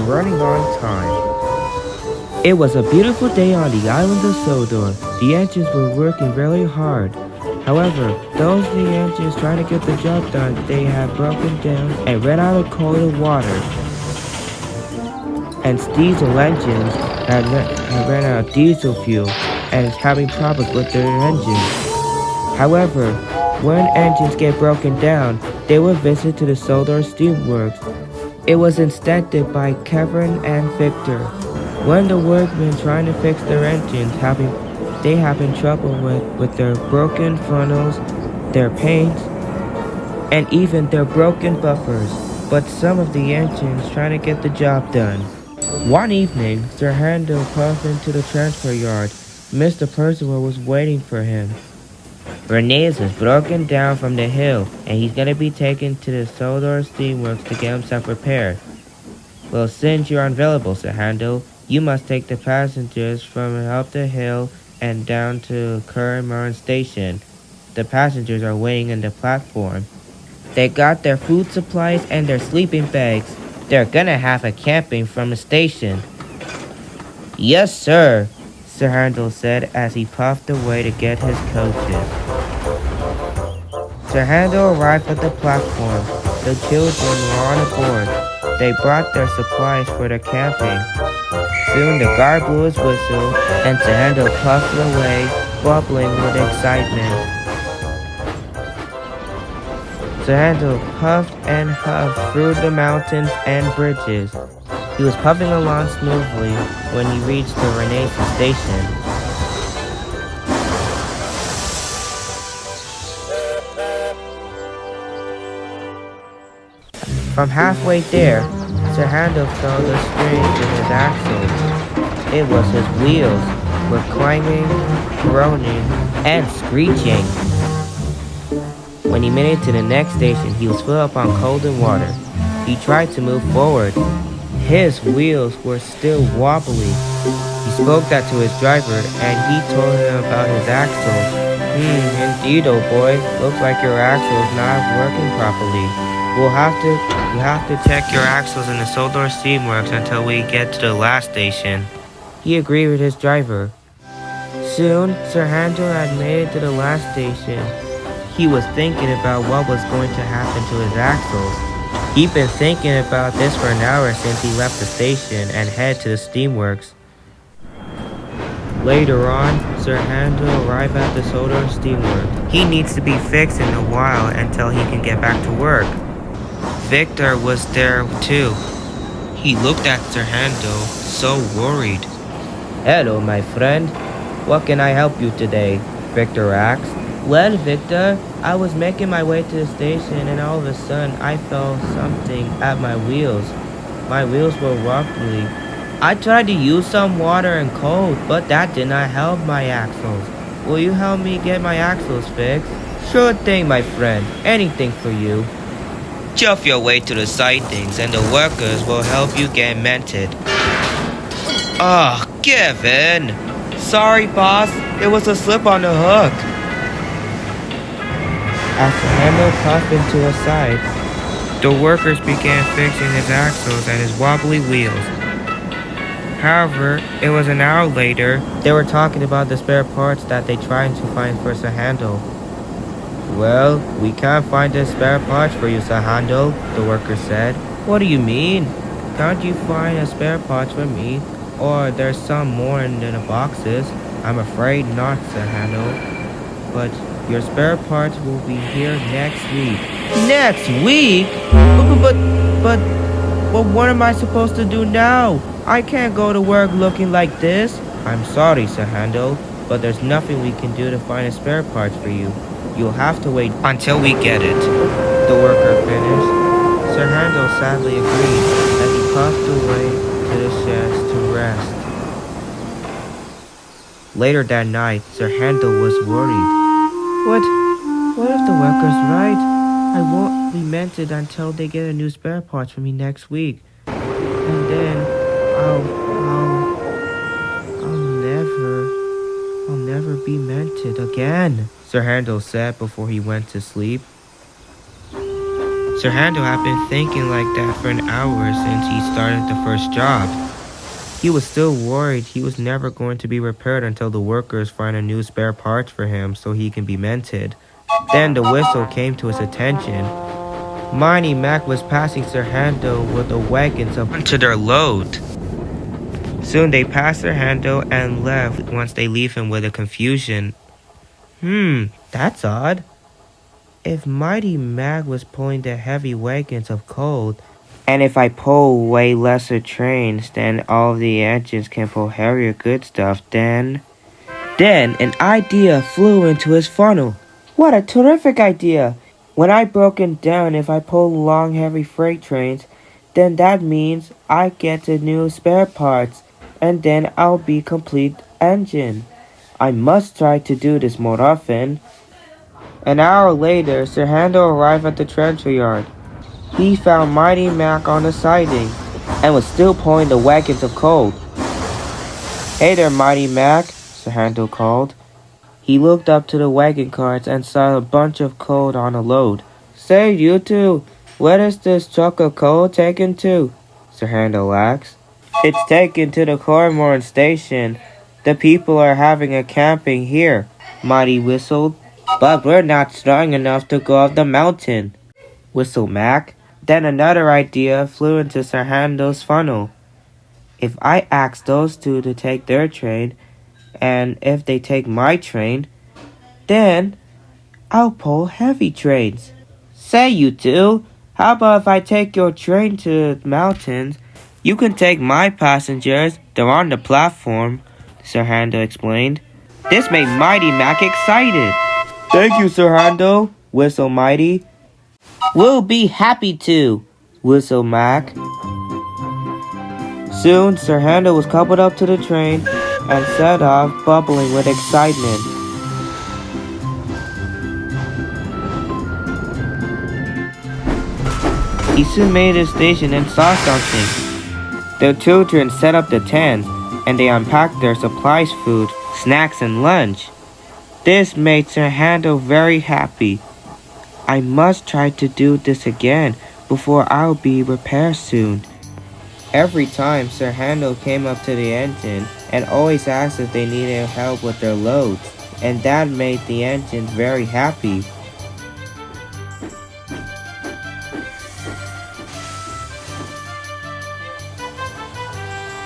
running on time. It was a beautiful day on the island of Sodor. The engines were working really hard. However, those the engines trying to get the job done, they had broken down and ran out of coal and water. And diesel engines had ran out of diesel fuel and is having problems with their engines. However, when engines get broken down, they will visit to the Sodor Steamworks. It was inspected by Kevin and Victor. When the workmen trying to fix their engines they having trouble with their broken funnels, their paints, and even their broken buffers. But some of the engines trying to get the job done. One evening, Sir Handel puffed into the transfer yard. Mr. Percival was waiting for him. Renee's is broken down from the hill, and he's gonna be taken to the Sodor Steamworks to get himself repaired. Well, since you're unavailable, Sir Handel, you must take the passengers from up the hill and down to Curran Station. The passengers are waiting on the platform. They got their food supplies and their sleeping bags. They're gonna have a camping from the station. Yes, sir, Sir Handel said as he puffed away to get his coaches. Sir Handel arrived at the platform. The children were on board. They brought their supplies for their camping. Soon the guard blew his whistle, and Sir Handel puffed away, bubbling with excitement. Sir Handel puffed and huffed through the mountains and bridges. He was puffing along smoothly when he reached the Renaissance station. From halfway there, Sir Handel felt the strings in his axles. It was his wheels were clanging, groaning, and screeching. When he made it to the next station, he was filled up on cold and water. He tried to move forward. His wheels were still wobbly. He spoke that to his driver, and he told him about his axles. Indeed, old boy. Looks like your axle's not working properly. We'll have to check your axles in the Sodor Steamworks until we get to the last station. He agreed with his driver. Soon, Sir Handel had made it to the last station. He was thinking about what was going to happen to his axles. He'd been thinking about this for an hour since he left the station and headed to the steamworks. Later on, Sir Handel arrived at the Sodor Steamworks. He needs to be fixed in a while until he can get back to work. Victor was there too. He looked at Sir Handel, so worried. Hello, my friend. What can I help you today? Victor asked. Well, Victor, I was making my way to the station and all of a sudden I felt something at my wheels. My wheels were wobbly. I tried to use some water and cold, but that did not help my axles. Will you help me get my axles fixed? Sure thing, my friend. Anything for you. Chuff your way to the sidings and the workers will help you get mended. Kevin! Sorry, boss. It was a slip on the hook. As the handle puffed into the side, the workers began fixing his axles and his wobbly wheels. However, it was an hour later, they were talking about the spare parts that they tried to find for Sir Handel. Well, we can't find the spare parts for you, Sir Handel, the worker said. What do you mean? Can't you find a spare parts for me? Or there's some more in the boxes? I'm afraid not, Sir Handel. But your spare parts will be here next week. Next week? But what am I supposed to do now? I can't go to work looking like this. I'm sorry, Sir Handel, but there's nothing we can do to find a spare parts for you. You'll have to wait until we get it. The worker finished. Sir Handel sadly agreed as he puffed away to the sheds to rest. Later that night, Sir Handel was worried. What if the worker's right? I won't be mended until they get a new spare parts for me next week. And then I'll never be mentored again, Sir Handel said before he went to sleep. Sir Handel had been thinking like that for an hour since he started the first job. He was still worried he was never going to be repaired until the workers find a new spare parts for him so he can be mended. Then the whistle came to his attention. Mighty Mac was passing Sir Handel with the wagons up onto their load. Soon they passed Sir Handel and left once they leave him with a confusion. That's odd. If Mighty Mac was pulling the heavy wagons of coal, and if I pull way lesser trains, then all of the engines can pull heavier good stuff, then an idea flew into his funnel. What a terrific idea! When I broken down, if I pull long heavy freight trains, then that means I get the new spare parts, and then I'll be complete engine. I must try to do this more often. An hour later, Sir Handel arrived at the treasure yard. He found Mighty Mac on the siding and was still pulling the wagons of coal. Hey there, Mighty Mac, Sir Handel called. He looked up to the wagon carts and saw a bunch of coal on a load. Say, you two, where is this truck of coal taken to? Sir Handel asked. It's taken to the Cormorant station. The people are having a camping here, Mighty whistled. But we're not strong enough to go up the mountain, whistled Mac. Then another idea flew into Sir Handel's funnel. If I ask those two to take their train, and if they take my train, then I'll pull heavy trains. Say, you two, how about if I take your train to the mountains? You can take my passengers. They're on the platform, Sir Handel explained. This made Mighty Mac excited. Thank you, Sir Handel, whistled Mighty. We'll be happy to, whistled Mac. Soon, Sir Handel was coupled up to the train and set off, bubbling with excitement. He soon made his station and saw something. The children set up the tent, and they unpacked their supplies, food, snacks, and lunch. This made Sir Handel very happy. I must try to do this again before I'll be repaired soon. Every time Sir Handel came up to the engine and always asked if they needed help with their loads, and that made the engine very happy.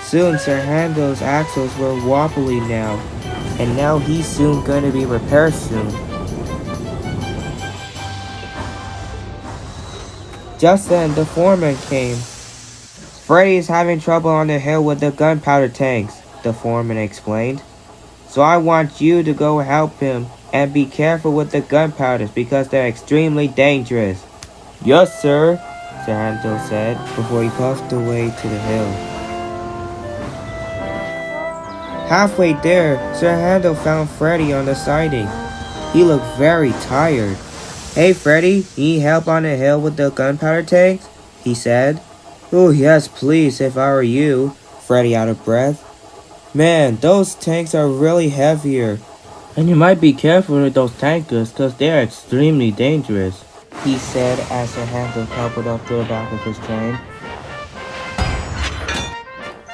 Soon Sir Handel's axles were wobbly now, and now he's soon gonna be repaired soon. Just then, the foreman came. Freddy's having trouble on the hill with the gunpowder tanks, the foreman explained. So I want you to go help him and be careful with the gunpowders because they're extremely dangerous. Yes, sir, Sir Handel said before he puffed away to the hill. Halfway there, Sir Handel found Freddy on the siding. He looked very tired. Hey Freddy, need help on the hill with the gunpowder tanks? He said. Oh yes, please, if I were you, Freddy out of breath. Man, those tanks are really heavier. And you might be careful with those tankers because they are extremely dangerous, he said as Sir Handel coupled up to the back of his train.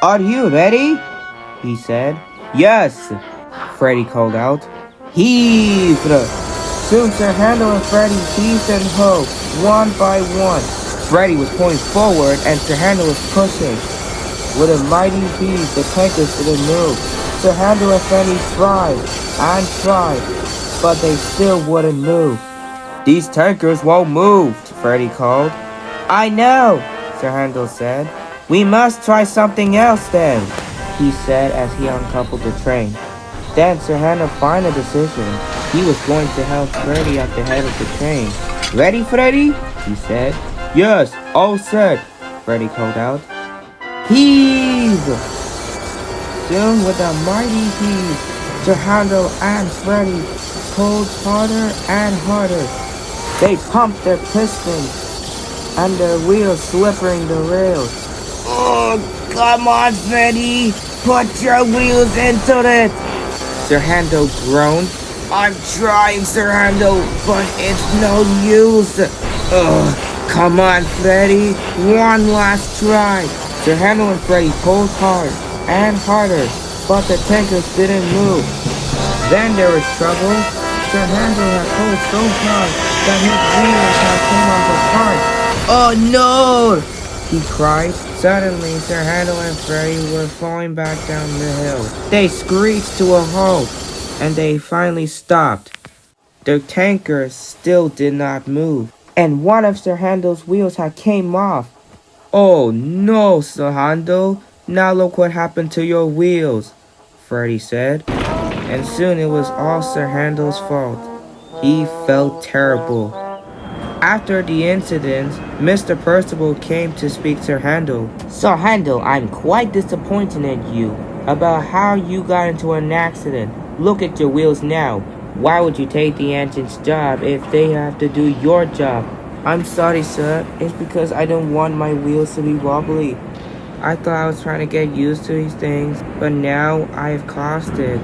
Are you ready? He said. Yes, Freddy called out. Heave! Soon Sir Handel and Freddy heaved and hove, one by one. Freddy was pulling forward and Sir Handel was pushing. With a mighty heave, the tankers didn't move. Sir Handel and Freddy tried and tried, but they still wouldn't move. These tankers won't move, Freddy called. I know, Sir Handel said. We must try something else then, he said as he uncoupled the train. Then Sir Handel found a decision. He was going to help Freddy at the head of the train. Ready, Freddy? He said. Yes, all set, Freddy called out. Heave! Soon with a mighty heave, Sir Handel and Freddy pulled harder and harder. They pumped their pistons and their wheels slippery the rails. Oh, come on, Freddy! Put your wheels into it! Sir Handel groaned. I'm trying, Sir Handel, but it's no use. Come on, Freddy, one last try. Sir Handel and Freddy pulled hard and harder, but the tankers didn't move. Then there was trouble. Sir Handel had pulled so hard that his wheels had came off apart. Oh no! He cried. Suddenly, Sir Handel and Freddy were falling back down the hill. They screeched to a halt, and they finally stopped. The tankers still did not move, and one of Sir Handel's wheels had came off. Oh no, Sir Handel, now look what happened to your wheels, Freddy said. And soon it was all Sir Handel's fault. He felt terrible. After the incident, Mr. Percival came to speak to Sir Handel. Sir Handel, I'm quite disappointed in you about how you got into an accident. Look at your wheels now. Why would you take the engine's job if they have to do your job? I'm sorry, sir. It's because I don't want my wheels to be wobbly. I thought I was trying to get used to these things, but now I've caused it.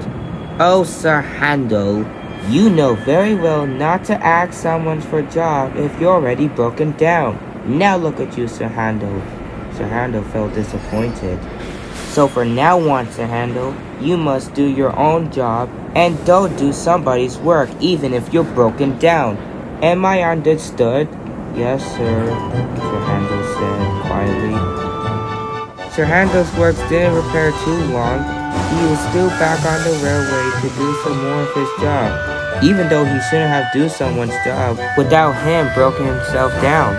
Oh, Sir Handel, you know very well not to ask someone for a job if you're already broken down. Now look at you, Sir Handel. Sir Handel felt disappointed. So for now on, Sir Handel, you must do your own job and don't do somebody's work even if you're broken down. Am I understood? Yes, sir, Sir Handel said quietly. Sir Handel's work didn't repair too long. He was still back on the railway to do some more of his job, even though he shouldn't have done someone's job without him broken himself down.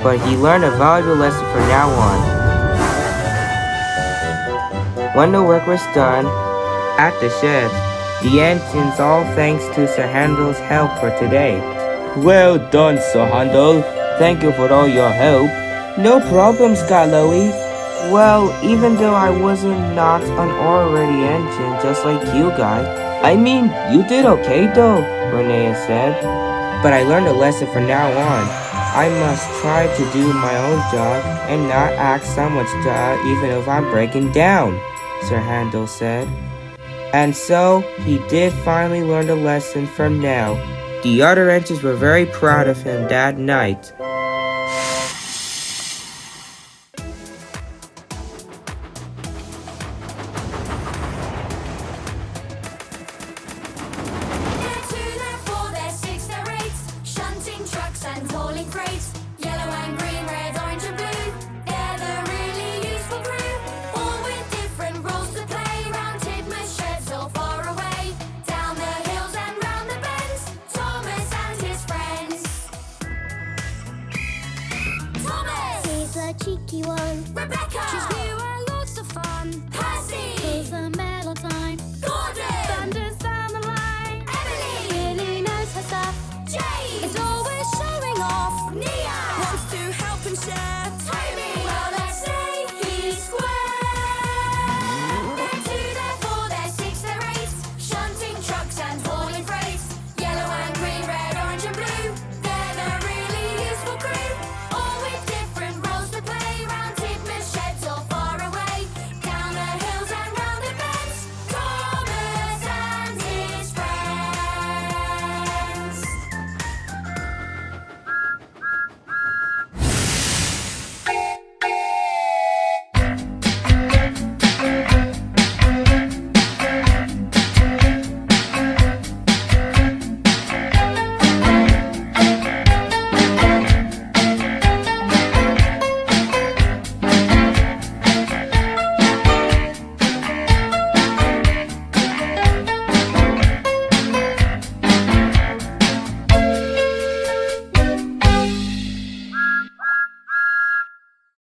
But he learned a valuable lesson from now on. When the work was done at the shed, the engines all thanks to Sir Handel's help for today. Well done, Sir Handel. Thank you for all your help. No problem, Scalowy. Well, even though I wasn't not an already engine just like you guys, I mean, you did okay though, Renee said. But I learned a lesson from now on. I must try to do my own job and not ask someone's job even if I'm breaking down, Sir Handel said. And so, he did finally learn the lesson from now. The other engines were very proud of him that night. Cheeky one, Rebecca. She's new and lots of fun. Percy, pulls the medal time. Gordon, thunders down the line. Emily, really knows her stuff. Jane is always showing off. Nia wants to help and share. Toby